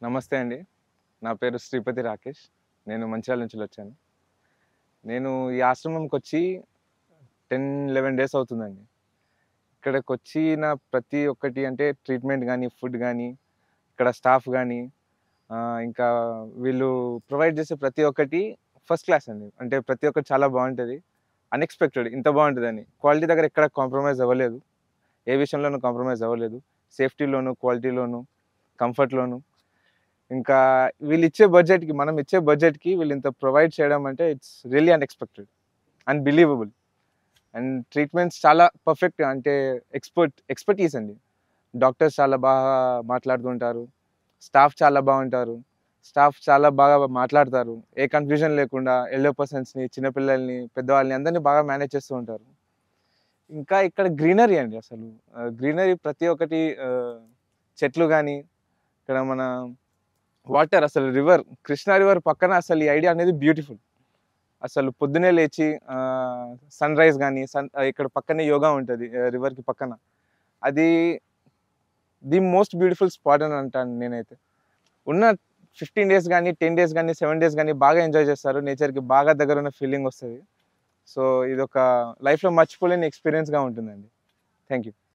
నమస్తే అండి. నా పేరు శ్రీపతి రాకేష్. నేను మంచిర్యాల నుంచి వచ్చాను. నేను ఈ ఆశ్రమంకొచ్చి 10, 11 డేస్ అవుతుందండి. ఇక్కడికొచ్చిన ప్రతి ఒక్కటి అంటే ట్రీట్మెంట్ గానీ, ఫుడ్ గానీ, ఇక్కడ స్టాఫ్ గానీ, ఇంకా వీళ్ళు ప్రొవైడ్ చేసే ప్రతి ఒక్కటి ఫస్ట్ క్లాస్ అండి. అంటే ప్రతి ఒక్కటి చాలా బావుంటది. అన్‌ఎక్స్‌పెక్టెడ్ ఇంత బావుంటదని. క్వాలిటీ దగ్గర ఎక్కడ కాంప్రమైజ్ అవ్వలేదు. ఏ విషయంలోనూ కాంప్రమైజ్ అవ్వలేదు. సేఫ్టీలోను, క్వాలిటీలోను, కంఫర్ట్‌లోను. ఇంకా మనం ఇచ్చే బడ్జెట్‌కి వీళ్ళింత ప్రొవైడ్ చేయడం అంటే it's really unexpected. Unbelievable. And treatments చాలా పర్ఫెక్ట్‌గా అంటే ఎక్స్‌పర్టీస్ అండి. డాక్టర్స్ చాలా బాగా మాట్లాడుతుంటారు. స్టాఫ్ చాలా బావుంటారు. స్టాఫ్ చాలా బాగా మాట్లాడతారు. ఏ కన్‌ఫ్యూజన్ లేకుండా ఎల్డర్ పర్సన్స్‌ని, చిన్న పిల్లల్ని, పెద్దవాళ్ళని అందరిని బాగా మేనేజ్ చేస్తూ ఉంటారు. ఇంకా ఇక్కడ గ్రీనరీ అండి అసలు. గ్రీనరీ ప్రతి ఒక్కటి చెట్లు గాని, ఇక్కడ మన వాటర్ అసలు కృష్ణా రివర్ పక్కన అసలు ఈ ఐడియా అనేది బ్యూటిఫుల్. అసలు పొద్దున్నే లేచి సన్‌రైజ్ గాని, ఇక్కడ పక్కనే యోగా ఉంటది. రివర్‌కి పక్కన. అది ది మోస్ట్ బ్యూటిఫుల్ స్పాట్ అని అంటాను నేనైతే. ఉన్న 15 డేస్ గాని, 10 డేస్ గాని, 7 డేస్ గాని బాగా ఎంజాయ్ చేస్తారు. నేచర్‌కి బాగా దగ్గరున్న ఫీలింగ్ వస్తది. సో, ఇదొక లైఫ్‌లో మర్చిపోలేని ఎక్స్‌పీరియన్స్‌గా ఉంటుందండి. Thank you.